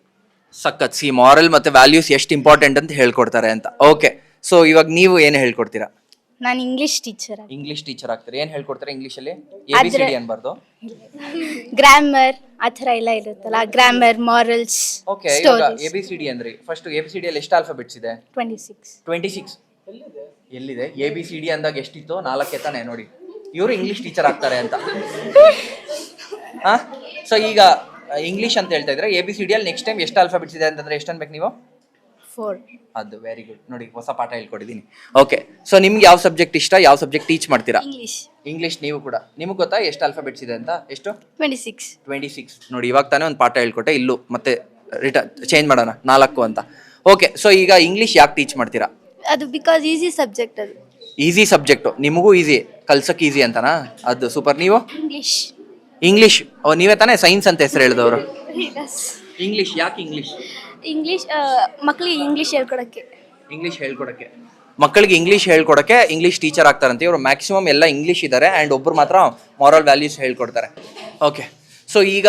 ಸಖತ್. ಸಿ, ಮಾರಲ್ ಮತ್ತೆ ವ್ಯಾಲ್ಯೂಸ್ ಎಷ್ಟು ಇಂಪಾರ್ಟೆಂಟ್ ಅಂತ ಹೇಳ್ಕೊಡ್ತಾರೆ ಅಂತ. ಓಕೆ, ಸೊ ಇವಾಗ ನೀವು ಏನು ಹೇಳ್ಕೊಡ್ತೀರಾ? ನಾನು ಇಂಗ್ಲಿಷ್ ಟೀಚರ್. ಇಂಗ್ಲಿಷ್ ಟೀಚರ್ ಆಗ್ತಾರೆ. ಏನು ಹೇಳ್ಕೊಡ್ತಾರೆ ಇಂಗ್ಲಿಷಲ್ಲಿ? ABCD ಅನ್ಬಾರ್ದು? ಗ್ರಾಮರ್ ಆ ಥರ ಎಲ್ಲ ಇರುತ್ತಲ್ಲ, ಗ್ರಾಮರ್, ಮಾರಲ್ಸ್. ಓಕೆ, ಇವಾಗ ABCD ಅಂದ್ರೆ ಫಸ್ಟ್ ABCD ಅಲ್ಲಿ ಎಷ್ಟು ಆಲ್ಫಾಬೆಟ್ಸ್ ಇದೆ? 26. ಎಲ್ಲಿದೆ? ABCD ಅಂದಾಗ ಎಷ್ಟಿತ್ತು? 4 ತಾನೆ. ನೋಡಿ, ಇವರು ಇಂಗ್ಲಿಷ್ ಟೀಚರ್ ಆಗ್ತಾರೆ ಅಂತ. ಸೊ ಈಗ ಇಂಗ್ಲಿಷ್ ಅಂತ ಹೇಳ್ತಾ ಇದ್ರೆ ABCD ಅಲ್ಲಿ ನೆಕ್ಸ್ಟ್ ಟೈಮ್ ಎಷ್ಟು ಆಲ್ಫಾಬೆಟ್ಸ್ ಇದೆ ಅಂತಂದ್ರೆ ಎಷ್ಟು ಅನ್ಬೇಕು ನೀವು? 4. ಅದು ವೆರಿ ಗುಡ್. ನೋಡಿ ಹೊಸ ಪಾಠ ಹೇಳ್ಕೊಟ್ಟಿದ್ದೀನಿ. ಓಕೆ, ಸೊ ನಿಮ್ಗೆ ಯಾವ ಸಬ್ಜೆಕ್ಟ್ ಇಷ್ಟ, ಯಾವ ಸಬ್ಜೆಕ್ಟ್ ಟೀಚ್ ಮಾಡ್ತೀರಾ? ಇಂಗ್ಲಿಷ್. ನೀವು ಕೂಡ, ನಿಮಗೆ ಗೊತ್ತಾ ಎಷ್ಟು ಆಲ್ಫಾಬೆಟ್ಸ್ ಇದೆ ಅಂತ? ಎಷ್ಟು? 26. ನೋಡಿ ಇವಾಗ ತಾನೇ ಒಂದು ಪಾಠ ಹೇಳ್ಕೊಟ್ಟೆ, ಇಲ್ಲೂ ಮತ್ತೆ ಚೇಂಜ್ ಮಾಡೋಣ 4 ಅಂತ. ಓಕೆ, ಸೊ ಈಗ ಇಂಗ್ಲಿಷ್ ಯಾಕೆ ಟೀಚ್ ಮಾಡ್ತೀರಾ? ಅದು ಬಿಕಾಸ್ ಈಸಿ ಸಬ್ಜೆಕ್ಟ್ ಅದು. ಈಸಿ ಸಬ್ಜೆಕ್ಟು, ನಿಮಗೂ ಈಸಿ, ಕಲ್ಸಕ್ಕೆ ಈಸಿ ಅಂತನಾ? ಅದು ಸೂಪರ್. ನೀವು ಇಂಗ್ಲಿಷ್ ನೀವೇ ತಾನೇ ಸೈನ್ಸ್ ಅಂತ ಹೆಸರು ಹೇಳಿದವರು? ಇಂಗ್ಲಿಷ್ ಯಾಕೆ ಇಂಗ್ಲಿಷ್ ಮಕ್ಕಳಿಗೆ ಇಂಗ್ಲಿಷ್ ಹೇಳ್ಕೊಡಕ್ಕೆ ಮಕ್ಕಳಿಗೆ ಇಂಗ್ಲಿಷ್ ಹೇಳ್ಕೊಡಕ್ಕೆ ಇಂಗ್ಲಿಷ್ ಟೀಚರ್ ಆಗ್ತಾರಂತೆ ಇವರು. ಮ್ಯಾಕ್ಸಿಮಮ್ ಎಲ್ಲ ಇಂಗ್ಲಿಷ್ ಇದ್ದಾರೆ ಆ್ಯಂಡ್ ಒಬ್ಬರು ಮಾತ್ರ ಮಾರಲ್ ವ್ಯಾಲ್ಯೂಸ್ ಹೇಳ್ಕೊಡ್ತಾರೆ. ಓಕೆ, ಸೊ ಈಗ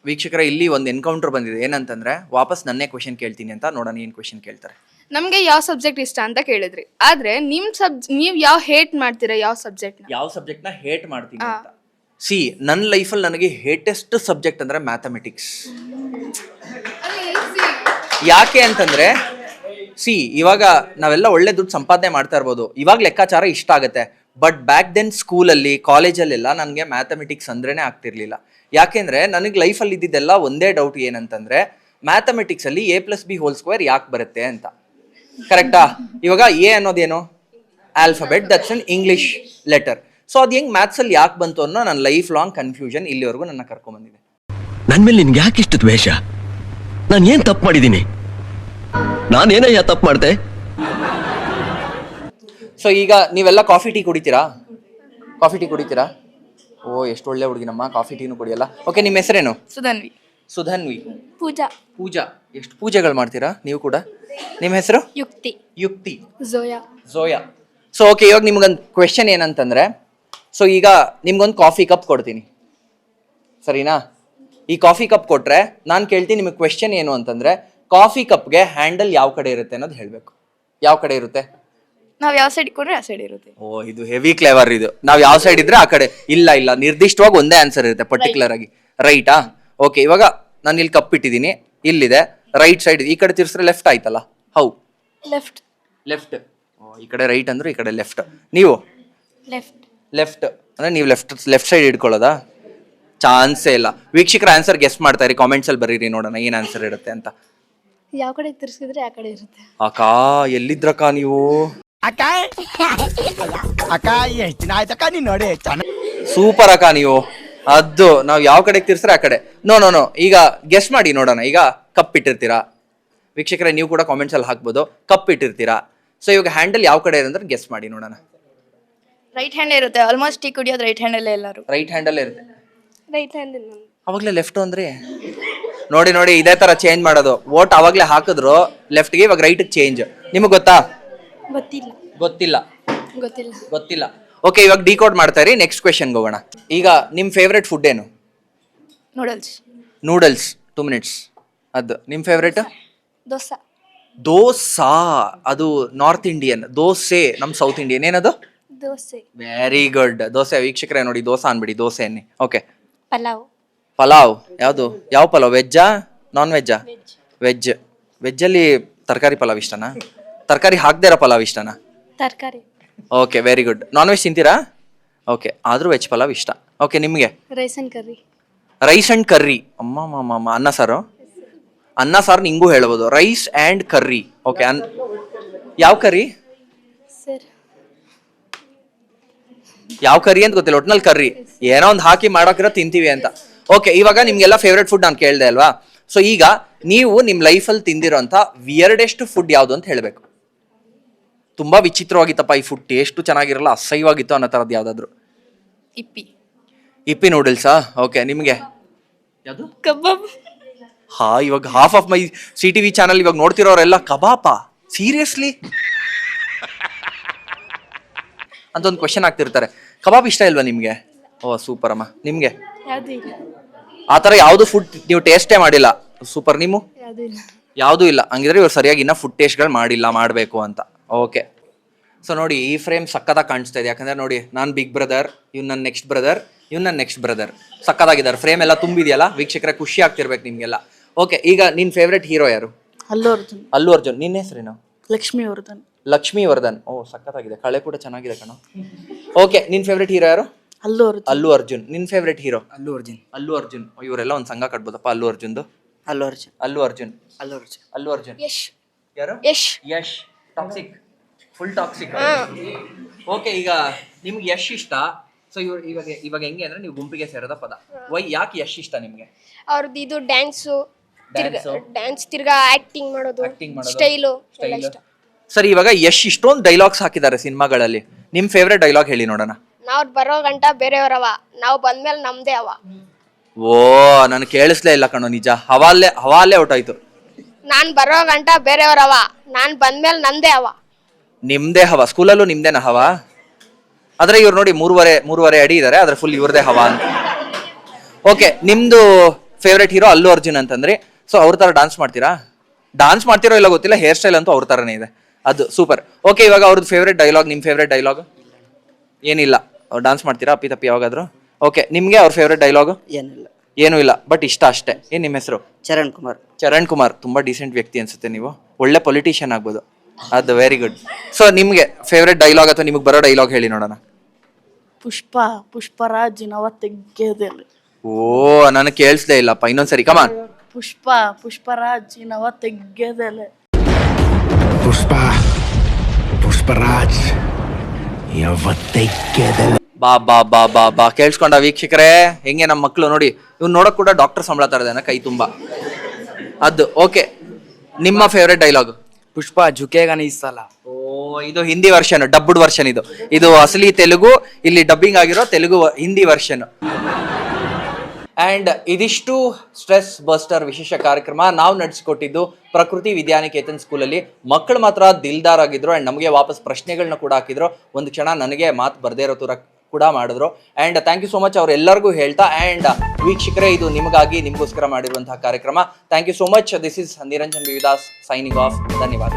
ವೀಕ್ಷಕರ ಇಲ್ಲಿ ಒಂದು ಎನ್ಕೌಂಟರ್ ಬಂದಿದೆ. ಏನಂತಂದ್ರೆ ವಾಪಸ್ ನನ್ನೇ ಕ್ವೆಶನ್ ಕೇಳ್ತೀನಿ ಅಂತ, ನೋಡೋಣ ಏನು ಕ್ವೆಶನ್ ಕೇಳ್ತಾರೆ. ನಮಗೆ ಯಾವ ಸಬ್ಜೆಕ್ಟ್ ಇಷ್ಟ ಅಂತ ಕೇಳಿದ್ರಿ, ಆದ್ರೆ ನೀವು ಯಾವ ಹೇಟ್ ಮಾಡ್ತೀರಾ? ಯಾವ ಸಬ್ಜೆಕ್ಟ್ನ ಹೇಟ್ ಮಾಡ್ತೀನಿ ಅಂತ? ನನ್ನ ಲೈಫಲ್ಲಿ ನನಗೆ ಹೇಟೆಸ್ಟ್ ಸಬ್ಜೆಕ್ಟ್ ಅಂದ್ರೆ ಮ್ಯಾಥಮೆಟಿಕ್ಸ್. ಯಾಕೆ ಅಂತಂದ್ರೆ ಇವಾಗ ನಾವೆಲ್ಲ ಒಳ್ಳೆ ದುಡ್ಡು ಸಂಪಾದನೆ ಮಾಡ್ತಾ ಇರ್ಬೋದು, ಇವಾಗ ಲೆಕ್ಕಾಚಾರ ಇಷ್ಟ ಆಗುತ್ತೆ. ಬಟ್ ಬ್ಯಾಕ್ ದೆನ್ ಸ್ಕೂಲಲ್ಲಿ, ಕಾಲೇಜಲ್ಲೆಲ್ಲ ನನಗೆ ಮ್ಯಾಥಮೆಟಿಕ್ಸ್ ಅಂದ್ರೇನೆ ಆಗ್ತಿರ್ಲಿಲ್ಲ. ಯಾಕೆಂದ್ರೆ ನನಗೆ ಲೈಫಲ್ಲಿ ಇದ್ದಿದ್ದೆಲ್ಲ ಒಂದೇ ಡೌಟ್, ಏನಂತಂದ್ರೆ ಮ್ಯಾಥಮೆಟಿಕ್ಸ್ ಅಲ್ಲಿ A+B² ಯಾಕೆ ಬರುತ್ತೆ ಅಂತ. ಕರೆಕ್ಟಾ? ಇವಾಗ ಎ ಅನ್ನೋದೇನು? Alphabet, that's an English letter. So ಅದು ಹೆಂಗ್ ಮ್ಯಾಥ್ಸ್ ಅಲ್ಲಿ ಯಾಕೆ ಬಂತು ಅನ್ನೋ ನನ್ನ ಲೈಫ್ ಲಾಂಗ್ ಕನ್ಫ್ಯೂಷನ್ ಇಲ್ಲಿವರೆಗೂ ನನ್ನ ಕರ್ಕೊಂಡ್ಬಂದಿದೆ. ನನ್ ಮೇಲೆ ನಿನ್ಗೆ ಯಾಕೆ ಇಷ್ಟು ದ್ವೇಷ? ನಾನು ಏನ್ ತಪ್ಪು ಮಾಡಿದ್ದೀನಿ? ನಾನೇನಯ್ಯ ತಪ್ಪು ಮಾಡ್ದೆ? ಸೊ ಈಗ ನೀವೆಲ್ಲ ಕಾಫಿ ಟೀ ಕುಡಿತೀರಾ? ಓ, ಎಷ್ಟು ಒಳ್ಳೆ ಹುಡುಗಿನಮ್ಮ, ಕಾಫಿ ಟೀನು ಕುಡಿಯಲ್ಲ. ಓಕೆ, ನಿಮ್ಮ ಹೆಸರೇನು? ಸುಧನ್ವಿ. ಪೂಜಾ. ಎಷ್ಟು ಪೂಜೆಗಳು ಮಾಡ್ತೀರಾ ನೀವು ಕೂಡ? ನಿಮ್ಮ ಹೆಸರು? ಯುಕ್ತಿ. ಝೋಯಾ. ಸೊ ಓಕೆ, ಇವಾಗ ನಿಮ್ಗೊಂದು ಕ್ವೆಶನ್ ಏನಂತಂದ್ರೆ, ಸೊ ಈಗ ನಿಮ್ಗೊಂದು ಕಾಫಿ ಕಪ್ ಕೊಡ್ತೀನಿ, ಸರಿನಾ? ಈ ಕಾಫಿ ಕಪ್ ಕೊಟ್ರೆ ನಾನು ಕೇಳ್ತೀನಿ ನಿಮಗೆ ಕ್ವೆಶನ್ ಏನು ಅಂತಂದ್ರೆ, ಕಾಫಿ ಕಪ್ಗೆ ಹ್ಯಾಂಡಲ್ ಯಾವ ಕಡೆ ಇರುತ್ತೆ ಅನ್ನೋದು ಹೇಳ್ಬೇಕು. ಯಾವ ಕಡೆ ಇರುತ್ತೆ? ನಾವು ಯಾವ ಸೈಡ್ ಇಟ್ಕೊಂಡ್ರೆ ಆ ಸೈಡ್ ಇರುತ್ತೆ. ಓ, ಇದು ಹೆವಿ ಕ್ಲೇವರ್ ಇದು. ನಾವು ಯಾವ ಸೈಡ್ ಇದ್ರೆ ಆ ಕಡೆ. ಇಲ್ಲ, ನಿರ್ದಿಷ್ಟವಾಗಿ ಒಂದೇ ಆನ್ಸರ್ ಇರುತ್ತೆ, ಪರ್ಟಿಕ್ಯುಲರ್ ಆಗಿ. ರೈಟಾ? ಓಕೆ, ಇವಾಗ ನಾನು ಇಲ್ಲಿ ಕಪ್ ಇಟ್ಟಿದ್ದೀನಿ, ಇಲ್ಲಿದೆ ರೈಟ್ ಸೈಡ್. ಈ ಕಡೆ ತಿರ್ಸ್ರೆ ಲೆಫ್ಟ್ ಆಯ್ತಲ್ಲ? ಹೌ? ಲೆಫ್ಟ್. ಈ ಕಡೆ ರೈಟ್ ಅಂದ್ರೆ ಈ ಕಡೆ ಲೆಫ್ಟ್. ನೀವು? ಲೆಫ್ಟ್ ಅಂದ್ರೆ ನೀವು ಲೆಫ್ಟ್ ಸೈಡ್ ಇಟ್ಕೊಳ್ಳೋದಾ? ಚಾನ್ಸೇ ಇಲ್ಲ. ವೀಕ್ಷಕರ ಆನ್ಸರ್ ಗೆಸ್ ಮಾಡ್ತಾ ಇರಿ, ಕಾಮೆಂಟ್ಸ್ ಅಲ್ಲಿ ಬರೀರಿ, ನೋಡೋಣ ಏನ್ ಆನ್ಸರ್ ಇರುತ್ತೆ ಅಂತ. ಯಾವ ಕಡೆ ತಿರ್ಸಿದ್ರೆ ಆ ಕಡೆ ಇರುತ್ತೆ. ಅಕ್ಕಾ, ಎಲ್ಲಿದ್ರಕ್ಕ ನೀವು? ಸೂಪರ್ ಅಕ್ಕ ನೀವು. ಅದು ನಾವು ಯಾವ ಕಡೆ ತಿರ್ಸ್ರೆ ಆ ಕಡೆ. ನೋ, ಈಗ ಗೆಸ್ ಮಾಡಿ ನೋಡೋಣ. ಈಗ ಕಪ್ ಇಟ್ಟಿರ್ತೀರಾ ವೀಕ್ಷಕರೇ, ನೀವು ಕೂಡ ಕಾಮೆಂಟ್ಸ್ ಅಲ್ಲಿ ಹಾಕ್ಬೋದು. ಕಪ್ ಇಟ್ಟಿರ್ತೀರಾ, ಸೊ ಇವಾಗ ಹ್ಯಾಂಡಲ್ ಯಾವ ಕಡೆ ಇರುತ್ತೆ ಗೆಸ್ ಮಾಡಿ ನೋಡೋಣ. ರೈಟ್ ಹ್ಯಾಂಡ್ ಇರುತ್ತೆ. ಆಲ್ಮೋಸ್ಟ್ ಟೀ ಕುಡಿಯೋದು ರೈಟ್ ಹ್ಯಾಂಡ್ ಅಲ್ಲೇ ಎಲ್ಲರೂ. ರೈಟ್ ಹ್ಯಾಂಡಲ್ ಇರುತ್ತೆ. ಅವಾಗ್ಲೇ ಲೆಫ್ಟ್ ಅಂದ್ರೆ ನೋಡಿ ಇದೇ ತರ ಚೇಂಜ್ ಮಾಡೋದು. ವೋಟ್ ಅವಾಗ್ಲೇ ಹಾಕಿದ್ರು ಲೆಫ್ಟ್ಗೆ, ಇವಾಗ ರೈಟ್ ಚೇಂಜ್. ನಿಮಗೆ ಗೊತ್ತಾ? ಗೊತ್ತಿಲ್ಲ. ಓಕೆ, ಇವಾಗ ಡಿಕೋಡ್ ಮಾಡ್ತಾ ಇರಿ. ನೆಕ್ಸ್ಟ್ ಕ್ವೆಶನ್ ಹೋಗೋಣ. ಈಗ ನಿಮ್ ಫೇವ್ರೆಟ್ ಫುಡ್ ಏನು? ನೂಡಲ್ಸ್. 2 minutes. ಅದು ನಿಮ್ ಫೇವ್ರೇಟ್? ದೋಸಾ. ಅದು ನಾರ್ತ್ ಇಂಡಿಯನ್. ದೋಸೆ ನಮ್ ಸೌತ್ ಇಂಡಿಯನ್. ಏನದು? Very good. ದೋಸೆ. ವೀಕ್ಷಕರೇ ನೋಡಿ, ದೋಸಾ ಅನ್ಬಿಡಿ, ದೋಸೆ ಅನ್ನಿ. ಓಕೆ, ಪಲಾವ್. ಯಾವುದು? ಯಾವ ಪಲಾವ್? ವೆಜ್ಜಾ ನಾನ್ ವೆಜ್ಜಾ? ವೆಜ್ಜಲ್ಲಿ ತರಕಾರಿ ಪಲಾವ್ ಇಷ್ಟನಾ? ತರಕಾರಿ ಹಾಕ್ದೇ ಇರೋ ಪಲಾವ್ ಇಷ್ಟನಾ? Okay, very good. Non veg ತಿಂತೀರಾ? ಓಕೆ, ಆದ್ರೂ ವೆಜ್ ಪಲಾವ್ ಇಷ್ಟ. ಓಕೆ, ನಿಮಗೆ? Rice and curry. ಅಮ್ಮ. ಅನ್ನ ಸಾರು ನಿಂಗೂ ಹೇಳ್ಬೋದು. Rice and curry. ಓಕೆ, ಯಾವ ಕರ್ರಿ? ಯಾವ ಕರ್ರಿ ಅಂತ ಗೊತ್ತಿಲ್ಲ, ಒಟ್ನಲ್ಲಿ ಕರ್ರಿ. ಏನೋ ಒಂದು ಹಾಕಿ ಮಾಡೋಕಿರೋ ತಿಂತೀವಿ ಅಂತ. ಓಕೆ, ಇವಾಗ ನಿಮ್ಗೆಲ್ಲ ಫೇವ್ರೆಟ್ ಫುಡ್ ನಾನು ಕೇಳಿದೆ ಅಲ್ವಾ? ಸೊ ಈಗ ನೀವು ನಿಮ್ ಲೈಫಲ್ಲಿ ತಿಂದಿರೋಂಥ ವಿಯರ್ಡೆಸ್ಟ್ ಫುಡ್ ಯಾವುದು ಅಂತ ಹೇಳ್ಬೇಕು. ತುಂಬಾ ವಿಚಿತ್ರವಾಗಿತ್ತಪ್ಪ ಈ ಫುಡ್, ಟೇಸ್ಟು ಚೆನ್ನಾಗಿರಲ್ಲ, ಅಸಹ್ಯವಾಗಿತ್ತು ಅನ್ನೋ ಥರದ್ದು ಯಾವ್ದಾದ್ರು. ಇಪ್ಪಿ ನೂಡಲ್ಸಾ? ಓಕೆ, ನಿಮಗೆ ಯಾವುದು? ಕಬಾಬ್. ಇವಾಗ half of my CTV channel ಇವಾಗ ನೋಡ್ತಿರೋರೆಲ್ಲ ಕಬಾಬಾ, ಸೀರಿಯಸ್ಲಿ ಅಂತ ಒಂದು ಕ್ವೆಶನ್ ಆಗ್ತಿರ್ತಾರೆ. ಕಬಾಬ್ ಇಷ್ಟ ಇಲ್ವಾ ನಿಮ್ಗೆ? ಓ ಸೂಪರ್ ಅಮ್ಮ. ನಿಮ್ಗೆ ಆ ಥರ ಯಾವುದು ಫುಡ್ ನೀವು ಟೇಸ್ಟೇ ಮಾಡಿಲ್ಲ? ಸೂಪರ್. ನೀವು ಯಾವುದೂ ಇಲ್ಲ. ಹಂಗಿದ್ರೆ ಇವ್ರು ಸರಿಯಾಗಿ ಇನ್ನೂ ಫುಡ್ ಟೇಸ್ಟ್ಗಳು ಮಾಡಬೇಕು ಅಂತ. ಓಕೆ, ಸೊ ನೋಡಿ ಈ ಫ್ರೇಮ್ ಸಕ್ಕತ್ತಾಗಿ ಕಾಣಿಸ್ತಾ ಇದೆ. ಯಾಕಂದ್ರೆ ನೋಡಿ, ನಾನು ಬಿಗ್ ಬ್ರದರ್, ಇವ್ನು ನನ್ನ ನೆಕ್ಸ್ಟ್ ಬ್ರದರ್, ಸಕ್ಕತ್ತಾಗಿದ್ದಾರೆ. ಫ್ರೇಮ್ ಎಲ್ಲ ತುಂಬಿದೆಯಲ್ಲ, ವೀಕ್ಷಕರ ಖುಷಿ ಆಗ್ತಿರ್ಬೇಕು ನಿಮ್ಗೆಲ್ಲ. ಓಕೆ, ಈಗ ನಿನ್ ಫೇವ್ರೆಟ್ ಹೀರೋ ಯಾರು? ಅಲ್ಲು ಅರ್ಜುನ್. ನಿನ್ನ ಹೆಸರೇನು? ಲಕ್ಷ್ಮೀ ವರ್ಧನ್. ಓ ಸಕ್ಕತ್ತಾಗಿದೆ, ಕಳೆ ಕೂಡ ಚೆನ್ನಾಗಿದೆ ಕಣೋ. ಓಕೆ, ನಿನ್ ಫೇವ್ರೆಟ್ ಹೀರೋ ಯಾರು? ಅಲ್ಲು ಅರ್ಜುನ್. ನಿನ್ ಫೇವ್ರೆಟ್ ಹೀರೋ? ಅಲ್ಲು ಅರ್ಜುನ್. ಇವರೆಲ್ಲ ಒಂದು ಸಂಘ ಕಟ್ಬೋದಪ್ಪ. ಅಲ್ಲು ಅರ್ಜುನ್. ಯಾರು? Yash toxic, full toxic. Okay, ಈಗ ನಿಮ್ಗೆ ಯಶ್ ಇಷ್ಟ. ಸೊ ಇವಾಗ ಹೆಂಗೆ ಅಂದ್ರೆ ನೀವು ಗುಂಪಿಗೆ ಸೇರೋದ ಪದ. ಯಾಕೆ ಯಶ್ ಇಷ್ಟ ನಿಮ್ಗೆ? ಅವ್ರದ್ದು ಇದು ಡ್ಯಾನ್ಸು, ತಿರ್ಗಾ ಆಕ್ಟಿಂಗ್ ಮಾಡೋದು, ಮಾಡೋದು, ಸ್ಟೈಲು. ಸರಿ, ಇವಾಗ ಯಶ್ ಇಷ್ಟೊಂದು ಡೈಲಾಗ್ಸ್ ಹಾಕಿದ್ದಾರೆ ಸಿನಿಮಾಗಳಲ್ಲಿ. ನಿಮ್ ಫೇವ್ರೆಟ್ ಡೈಲಾಗ್ ಹೇಳಿ ನೋಡೋಣ. ನಾವ್ ಬರೋ ಗಂಟ ಬೇರೆಯವರವ, ನಾವು ಬಂದ್ಮೇಲೆ ನಮ್ದೇ ಅವ. ಓ, ನಾನು ಕೇಳಿಸ್ಲೇ ಇಲ್ಲ ಕಣೋ, ನಿಜ. ಹವಾಲೇ ಹೊರ್ಟೋಯ್ತು. ನಾನ್ ಬರೋ ಗಂಟ ಬೇರೆಯವರವ, ನಾನ್ ಬಂದ್ಮೇಲೆ ನಂದೇ ಅವ. ನಿಮ್ದೇ ಹವಾ. ಸ್ಕೂಲಲ್ಲೂ ನಿಮ್ದೇನ ಹವಾ? ಆದ್ರೆ ಇವ್ರು ನೋಡಿ 3.5 ಅಡಿ ಇದಾರೆ, ಆದ್ರೆ ಫುಲ್ ಇವ್ರದೇ ಹವಾ ಅಂತ. ಓಕೆ, ನಿಮ್ದು favourite hero Allu Arjun ಅಂತಂದ್ರಿ. So ಅವ್ರ ತರ ಡಾನ್ಸ್ ಮಾಡ್ತಿರೋ ಇಲ್ಲ ಗೊತ್ತಿಲ್ಲ, ಹೇರ್ ಸ್ಟೈಲ್ ಅಂತೂ ಅವ್ರ ತರನೇ ಇದೆ, ಅದು ಸೂಪರ್. ಓಕೆ, ಇವಾಗ ಅವ್ರದ್ದು ಫೇವ್ರೆಟ್ ಡೈಲಾಗ್, ನಿಮ್ ಫೇವ್ರೆಟ್ ಡೈಲಾಗ್ ಏನಿಲ್ಲ? ಅವ್ರು ಡಾನ್ಸ್ ಮಾಡ್ತೀರಾ ಅಪ್ಪಿ ತಪ್ಪಿ ಯಾವಾಗಾದ್ರು? ಓಕೆ, ನಿಮ್ಗೆ ಅವ್ರ ಫೇವ್ರೆಟ್ ಡೈಲಾಗ್? ಏನೂ ಇಲ್ಲ, ಬಟ್ ಇಷ್ಟ ಅಷ್ಟೇ. ಏನ್ ನಿಮ್ಮ ಹೆಸರು? ಚರಣ್ ಕುಮಾರ್. ತುಂಬಾ ಡೀಸೆಂಟ್ ವ್ಯಕ್ತಿ ಅನ್ಸುತ್ತೆ ನೀವು, ಒಳ್ಳೆ ಪೊಲಿಟಿಷಿಯನ್ ಆಗ್ಬೋದು. ಅದು ವೆರಿ ಗುಡ್. ಸೊ ನಿಮ್ಗೆ ಫೇವ್ರೆಟ್ ಡೈಲಾಗ್ ಅಥವಾ ನಿಮಗೆ ಬರೋ ಡೈಲಾಗ್ ಹೇಳಿ ನೋಡೋಣ. ಪುಷ್ಪರಾಜಿನವ ತೆಗೆದಲೆ. ಓ, ನನಗೆ ಕೇಳಿಸ್ಲೇ ಇಲ್ಲಪ್ಪ, ಇನ್ನೊಂದ್ಸರಿ ಕಮಾನ್. ಪುಷ್ಪರಾಜಿನವ ತೆಗೆದಲೆ. ಪುಷ್ಪರಾಜ್ ಬಾ ಬಾ ಬಾ ಬಾ ಬಾ ಕೇಳಿಸ್ಕೊಂಡ ವೀಕ್ಷಕರೇ? ಹೆಂಗೆ ನಮ್ಮ ಮಕ್ಕಳು ನೋಡಿ, ಇವ್ನು ನೋಡಕ್ ಕೂಡ ಡಾಕ್ಟರ್ ಸಂಬಳ ತರದೇನ ಕೈ ತುಂಬಾ. ಅದು ಓಕೆ, ನಿಮ್ಮ ಫೇವ್ರೆಟ್ ಡೈಲಾಗ್? ಪುಷ್ಪ ಜುಕೇಗ ನೀ ಸಲ. ಓ, ಇದು ಹಿಂದಿ ವರ್ಷನ್, ಡಬ್ಬಡ್ ವರ್ಷನ್. ಇದು ಅಸಲಿ ತೆಲುಗು, ಇಲ್ಲಿ ಡಬ್ಬಿಂಗ್ ಆಗಿರೋ ತೆಲುಗು ಹಿಂದಿ ವರ್ಷನ್. ಅಂಡ್ ಇದಿಷ್ಟು ಸ್ಟ್ರೆಸ್ ಬಸ್ಟರ್ ವಿಶೇಷ ಕಾರ್ಯಕ್ರಮ ನಾವು ನಡೆಸಿಕೊಟ್ಟಿದ್ದು ಪ್ರಕೃತಿ ವಿದ್ಯಾನಿಕೇತನ್ ಸ್ಕೂಲಲ್ಲಿ. ಮಕ್ಕಳು ಮಾತ್ರ ದಿಲ್ದಾರ್ ಆಗಿದ್ರು ಅಂಡ್ ನಮಗೆ ವಾಪಸ್ ಪ್ರಶ್ನೆಗಳನ್ನ ಕೂಡ ಹಾಕಿದ್ರು. ಒಂದು ಕ್ಷಣ ನನಗೆ ಮಾತು ಬರ್ದೇ ಇರೋ ತರ ಕೂಡ ಮಾಡಿದ್ರು. And thank you so much ಅವ್ರೆಲ್ಲರಿಗೂ ಹೇಳ್ತಾ. ಅಂಡ್ ವೀಕ್ಷಕರೇ, ಇದು ನಿಮಗಾಗಿ ನಿಮಗೋಸ್ಕರ ಮಾಡಿರುವಂತಹ ಕಾರ್ಯಕ್ರಮ. Thank you so much. This is Niranjan Vividas signing off. ಧನ್ಯವಾದ.